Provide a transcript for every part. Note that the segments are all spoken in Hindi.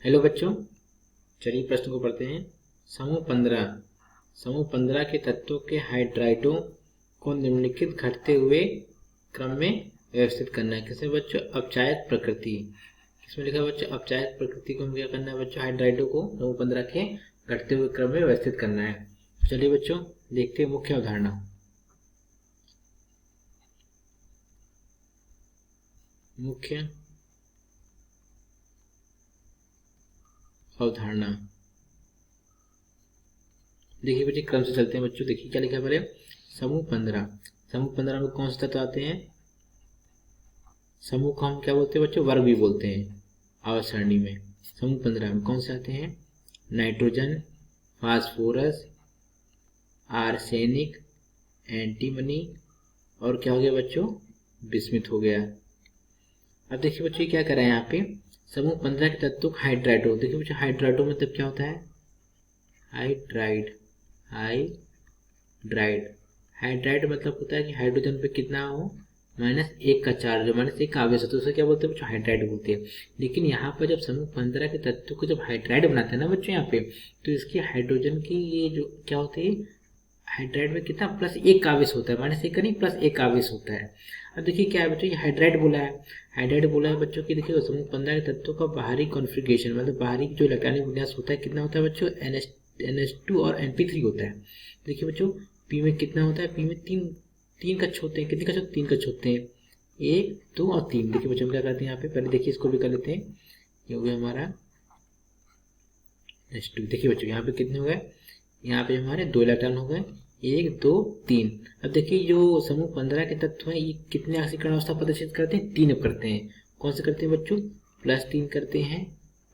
हेलो बच्चों, चलिए प्रश्न को पढ़ते हैं। समूह 15 के तत्वों के हाइड्राइडों को निम्नलिखित घटते हुए क्रम में व्यवस्थित करना है। किसमें बच्चों? अपचायक प्रकृति। किसमें लिखा है बच्चों? अपचायक प्रकृति को क्या करना है बच्चों? हाइड्राइडों को समूह 15 के घटते हुए क्रम में व्यवस्थित करना है। चलिए बच्चों देखते हैं मुख्य अवधारणा। मुख्य अवधारणा देखिए बच्चे, क्रम से चलते हैं बच्चों। देखिए क्या लिखा है पहले, समूह 15 में कौन से तत्व आते हैं? समूह को हम क्या बोलते हैं बच्चों? वर्ग भी बोलते हैं आवर्त सारणी में। समूह 15 में कौन से आते हैं? नाइट्रोजन, फास्फोरस, आर्सेनिक, एंटीमनी और क्या हो गया बच्चों? बिस्मिथ हो गया। अब देखिए बच्चों क्या कर रहे हैं यहाँ पे, समूह 15 के तत्वों का हाइड्राइडो। देखिए बच्चों हाइड्राइडो मतलब क्या होता है? हाइड्राइड मतलब होता है कि हाइड्रोजन पे कितना हो? -1 का चार्ज हो, -1 का आवेश हो, तो उसे क्या बोलते हैं बच्चों? हाइड्राइड बोलते हैं। लेकिन यहाँ पर जब समूह 15 के तत्व को जब हाइड्राइड बनाते हैं ना बच्चों यहाँ पे, तो इसकी हाइड्रोजन की ये जो क्या होती है, हाइड्राइड में कितना +1 का आवेश होता है, -1 का नहीं +1 का आवेश होता है। अब देखिए क्या है बच्चों, ये हाइड्राइड बोला है बच्चों की। देखिए समूह 15 के तत्वों का बाहरी कॉन्फ़िगरेशन मतलब बाहरी जो इलेक्ट्रॉनिक विन्यास होता है कितना होता है बच्चों? NH2 और NP3 होता है। देखिए बच्चों पी में कितना होता है? पी में तीन कक्ष होते हैं। कितने कक्ष होते हैं? 3 कक्ष होते हैं, 1, 2 और 3। देखिए बच्चों हम क्या करते हैं यहाँ पे, पहले देखिए इसको भी कर लेते हैं। ये हो गया हमारा H2। देखिए बच्चों यहाँ पे कितने हो गए? यहाँ पे हमारे 2 इलेक्ट्रॉन हो गए, 1, 2, 3। अब देखिए जो समूह 15 के तत्व हैं ये कितने आक्सीकरण अवस्था प्रदर्शित करते हैं? 3 करते हैं। कौन से करते हैं बच्चों? +3 करते हैं,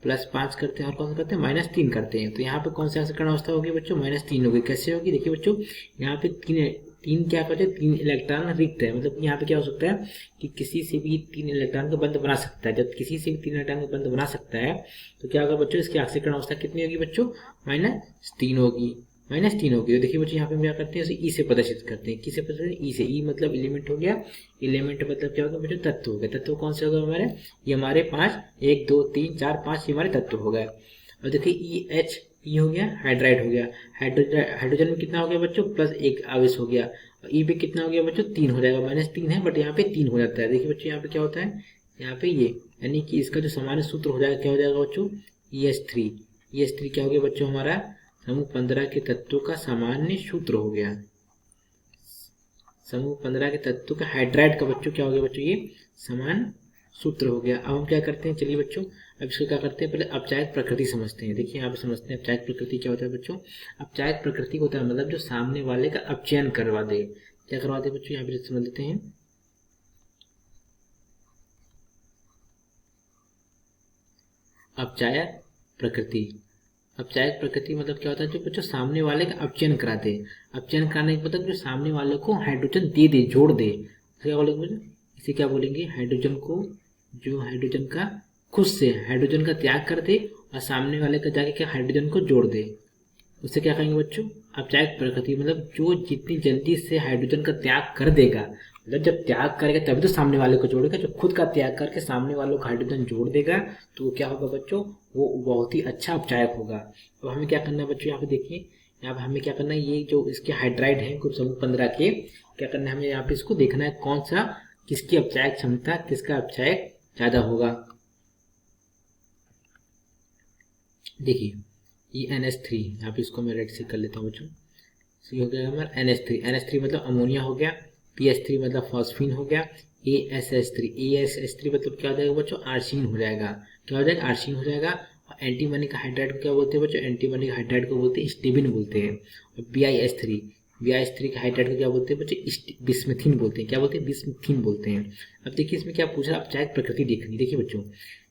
+5 करते हैं और कौन सा करते हैं? -3 करते हैं। तो यहाँ पे कौन सी आक्सीकरण अवस्था होगी बच्चों? -3 होगी। कैसे होगी? देखिए बच्चों यहाँ पे तीन क्या करते हैं? 3 इलेक्ट्रॉन रिक्त है। मतलब यहाँ पे क्या हो सकता है कि किसी से भी 3 इलेक्ट्रॉन का बंध बना सकता है। जब किसी से भी 3 इलेक्ट्रॉन का बंध बना सकता है तो क्या होगा बच्चों? इसकी आक्सीकरण अवस्था कितनी होगी बच्चों? -3 होगी। -3 होगी। तो देखिए बच्चों यहाँ पे हम क्या करते हैं, इसे ई से प्रदर्शित करते हैं। किसे प्रदर्शित? ई से। ई मतलब एलिमेंट हो गया। एलिमेंट मतलब क्या होगा बच्चों? तत्व हो गया। तत्व कौन से होगा हमारे? ये हमारे 5, 1, 2, 3, 4, 5 ये हमारे तत्व हो गए। और देखिए ई एच ई हो गया, हाइड्राइड हो गया। हाइड्रोजन में कितना हो गया बच्चों? +1 आवेश हो गया। ई पे कितना हो गया बच्चों? 3 हो जाएगा। -3 है बट यहाँ पे 3 हो जाता है। देखिए बच्चों यहाँ पे क्या होता है, यहाँ पे ये यानी कि इसका जो सामान्य सूत्र हो जाएगा क्या हो जाएगा बच्चों? EH3। EH3 क्या हो गया बच्चों? हमारा समूह 15 के तत्वों का सामान्य सूत्र हो गया। समूह 15 के तत्वों का हाइड्राइड का बच्चों क्या हो गया बच्चों? ये समान सूत्र हो गया। अब हम क्या करते हैं, चलिए बच्चों अब इसको क्या करते हैं, पहले अपचायक प्रकृति समझते हैं। देखिए यहाँ पे समझते हैं अपचायक प्रकृति क्या होता है बच्चों। अपचायक प्रकृति होता है मतलब जो सामने वाले का अपचयन करवा दे। क्या करवा दे बच्चों? यहाँ पे समझ लेते हैं। अपचायक प्रकृति मतलब क्या होता है? जो बच्चों सामने वाले का अपचयन करा दे। अपचयन कराने का मतलब जो सामने वाले को हाइड्रोजन दे दे, जोड़ दे। क्या बोलेंगे बच्चों? इसे क्या बोलेंगे? हाइड्रोजन को, जो हाइड्रोजन का खुद से हाइड्रोजन का त्याग कर दे और सामने वाले का जाके क्या हाइड्रोजन को जोड़ दे, उससे क्या कहेंगे बच्चों? अपचायक प्रकृति। मतलब जो जितनी जल्दी से हाइड्रोजन का त्याग कर देगा, मतलब जब त्याग करेगा तभी तो सामने वाले को जोड़ेगा। जब खुद का त्याग करके सामने वालों को हाइड्रोजन जोड़ देगा तो वो क्या होगा बच्चों? वो बहुत ही अच्छा अपचायक होगा। तो हमें क्या करना है बच्चों? यहाँ पे देखिए, यहाँ पे हमें क्या करना है, ये जो इसके हाइड्राइड है ग्रुप समूह 15 के, क्या करना है हमें यहाँ पे इसको देखना है कौन सा, किसकी अपचायक क्षमता, किसका अपचायक ज्यादा होगा। देखिए ये NH3, यहाँ पे इसको मैं रेड से कर लेता हूँ बच्चों। ये हो गया हमारा NH3 मतलब अमोनिया हो गया। PH3 मतलब फॉस्फीन हो गया। ASH3 मतलब क्या हो जाएगा बच्चों? आर्सिन हो जाएगा। क्या हो जाएगा? आर्सिन हो जाएगा। और एंटीमनी का हाइड्राइड को क्या बोलते हैं बच्चों? एंटीमनी का हाइड्राइड को बोलते हैं स्टिबिन बोलते हैं। और BiH3 का हाइड्राइड को क्या बोलते हैं बच्चों? बिस्मिथिन बोलते हैं। क्या बोलते हैं? बिस्मिथिन बोलते हैं। अब देखिए इसमें क्या पूछ रहा है, अपचायक प्रकृति देखनी। देखिए बच्चों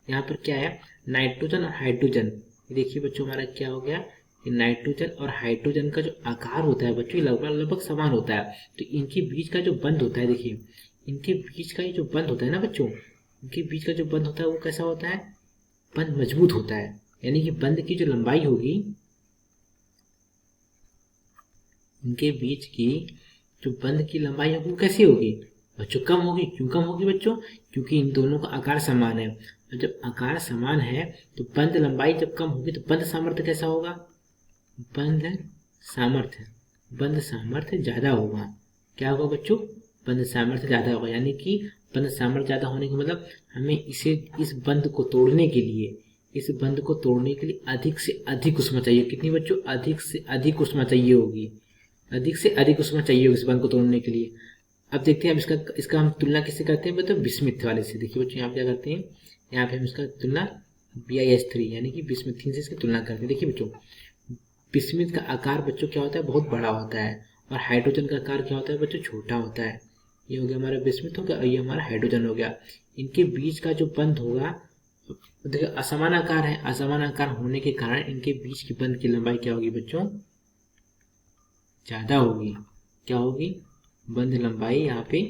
यहाँ पर क्या है, नाइट्रोजन और हाइड्रोजन। देखिए बच्चों हमारा क्या हो गया, नाइट्रोजन और हाइड्रोजन का जो आकार होता है बच्चों लगभग समान होता है। तो इनके बीच का जो बंध होता है, देखिए इनके बीच का ये जो बंध होता है ना बच्चों, इनके बीच का जो बंध होता है वो कैसा होता है? बंध मजबूत होता है। यानी कि बंध की जो लंबाई होगी, इनके बीच की जो बंध की लंबाई होगी वो कैसी होगी? बच्चों कम होगी। क्यों कम होगी बच्चों? क्योंकि इन दोनों का आकार समान है, और जब आकार समान है तो बंध लंबाई जब कम होगी तो बंध सामर्थ्य कैसा होगा? बंध सामर्थ्य, बंध सामर्थ्य ज्यादा होगा। क्या होगा बच्चों? बंध सामर्थ्य ज्यादा होगा, यानी कि बंध सामर्थ्य ज्यादा होने का मतलब हमें इस बंध को तोड़ने के लिए, इस बंध को तोड़ने के लिए अधिक से अधिक ऊष्मा चाहिए। कितनी बच्चों? अधिक से अधिक ऊष्मा चाहिए होगी, अधिक से अधिक ऊष्मा चाहिए होगी इस बंध को तोड़ने के लिए। अब देखते हैं, अब इसका हम तुलना किससे करते हैं? मतलब बिस्मिथ वाले से। देखिए बच्चों यहाँ पे क्या करते हैं, यहाँ पे हम इसका तुलना BiS3 यानी कि बिस्मिथीन से इसकी तुलना करते हैं। देखिए बच्चों, बिस्मिथ का आकार बच्चों क्या होता है? बहुत बड़ा होता है, और हाइड्रोजन का आकार क्या होता है बच्चों? छोटा होता है। ये हो गया हमारा बिस्मिथ हो गया, और ये हमारा हाइड्रोजन हो गया। इनके बीच का जो बंध होगा, देखिए असमान आकार है, असमान आकार होने के कारण इनके बीच की बंध की लंबाई क्या होगी बच्चों? ज्यादा होगी। क्या होगी? बंध लंबाई यहाँ पे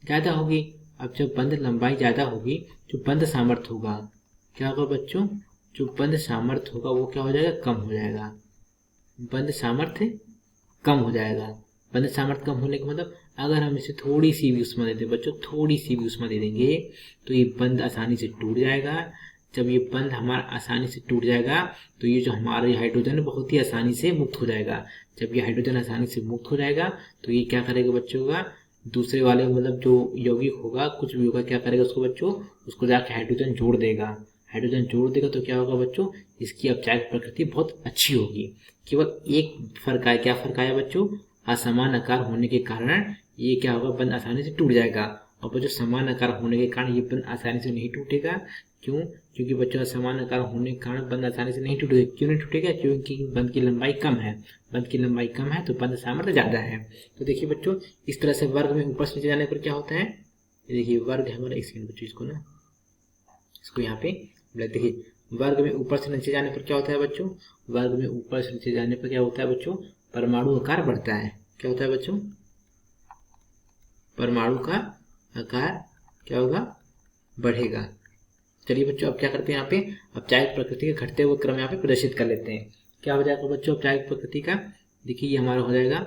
ज्यादा होगी। अब जब बंध लंबाई ज्यादा होगी, जो बंध सामर्थ्य होगा, क्या होगा बच्चों? जो बंध सामर्थ्य होगा वो क्या हो जाएगा? कम हो जाएगा। बंध सामर्थ्य कम हो जाएगा। बंध सामर्थ्य कम होने का मतलब अगर हम इसे थोड़ी सी भी ऊष्मा दे दें बच्चों, थोड़ी सी भी ऊष्मा दे देंगे तो ये बंध आसानी से टूट जाएगा। जब ये बंध हमारा आसानी से टूट जाएगा तो ये जो हमारा हाइड्रोजन है बहुत ही आसानी से मुक्त हो जाएगा। जब ये हाइड्रोजन आसानी से मुक्त हो जाएगा तो ये क्या करेगा बच्चों का? दूसरे वाले मतलब जो यौगिक होगा, कुछ भी होगा, क्या करेगा उसको बच्चों? उसको जाके हाइड्रोजन जोड़ देगा। हाइड्रोजन जोड़ देगा तो क्या होगा बच्चों? इसकी अपचायक प्रकृति बहुत अच्छी होगी। केवल एक फर्क आया। क्या फर्क आया बच्चों? असमान आकार होने के कारण ये क्या होगा? बंध आसानी से टूट जाएगा। और बच्चों समान आकार होने के कारण ये बंध आसानी से नहीं टूटेगा। क्यों? क्योंकि बच्चों असमान आकार होने के कारण बंध आसानी से नहीं टूटेगा। क्यों नहीं टूटेगा? क्योंकि बंध की लंबाई कम है। बंध की लंबाई कम है तो बंध सामर्थ्य ज्यादा है। तो देखिए बच्चों, इस तरह से वर्ग में ऊपर से नीचे जाने पर क्या होता है? देखिए वर्ग हमारा, एक सेकंड बच्चों, इसको यहाँ पे देखिए, वर्ग में ऊपर से नीचे जाने पर क्या होता है बच्चों? वर्ग में ऊपर से नीचे जाने पर क्या होता है बच्चों? परमाणु आकार बढ़ता है। क्या होता है बच्चों? परमाणु का आकार क्या होगा? बढ़ेगा। चलिए बच्चों, अब क्या करते हैं यहाँ पे? अपचायक प्रकृति के घटते हुए क्रम यहाँ पे प्रदर्शित कर लेते हैं। क्या हो जाएगा बच्चों अपचायक प्रकृति का? देखिए ये हमारा हो जाएगा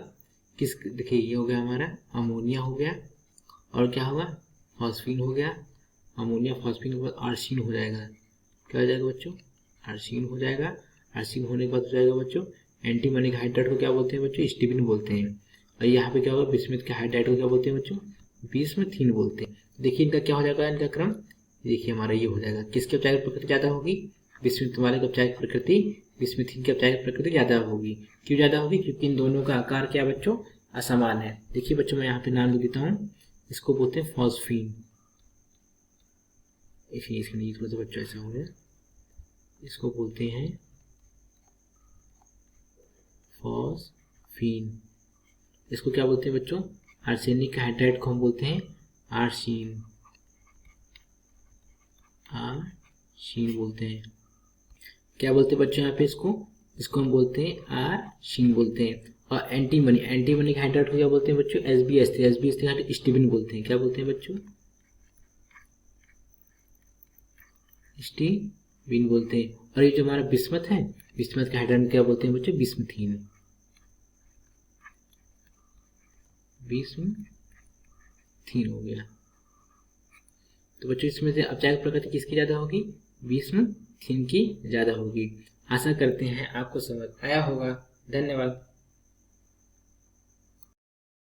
देखिए ये हो गया हमारा अमोनिया हो गया, और क्या होगा? फॉस्फीन हो गया। अमोनिया फॉस्फीन के बाद आर्सीन हो जाएगा। क्या हो जाएगा बच्चों? आर्सीन हो जाएगा। आर्सीन होने के बाद हो जाएगा बच्चों एंटीमनी के हाइड्राइड को क्या बोलते हैं बच्चों? स्टीबिन बोलते हैं। और यहाँ पे क्या होगा? बिस्मिथ के हाइड्राइड को क्या बोलते हैं बच्चों? बिस्मिथीन बोलते हैं। देखिए इनका क्या हो जाएगा, इनका क्रम देखिए हमारा ये हो जाएगा। किसकी अपचायक प्रकृति ज्यादा होगी? बिस्मिथ वाले की अपचायक प्रकृति, बिस्मिथीन की अपचायक प्रकृति ज्यादा होगी। क्यों ज्यादा होगी? क्योंकि इन दोनों का आकार क्या बच्चों? असमान है। देखिए बच्चों, मैं यहाँ पे नाम लिख देता हूँ, इसको बोलते हैं फॉस्फीन। इसके लिए थोड़ा सा बच्चों ऐसा हो गया, इसको बोलते हैं फॉस्फीन। इसको क्या बोलते हैं बच्चों? आर्सेनिक का हाइड्राइड को हम बोलते हैं आर्सीन। आर्सीन बोलते हैं। क्या बोलते हैं बच्चों यहाँ पे? इसको हम बोलते हैं आर्सीन बोलते हैं। और एंटीमनी के हाइड्राइड को क्या बोलते हैं बच्चों? SbS3 स्टीबिन बोलते हैं। क्या बोलते हैं बच्चों? स्टीबिन बोलते हैं। और ये जो हमारा बिस्मथ है, बिस्मथ के हाइड्राइड क्या बोलते हैं बच्चों? बिस्मथीन। बिस्मथीन हो गया। तो बच्चों इसमें से अपचायक प्रकृति किसकी ज्यादा होगी? बिस्मथीन की ज्यादा होगी। आशा करते हैं आपको समझ आया होगा। धन्यवाद।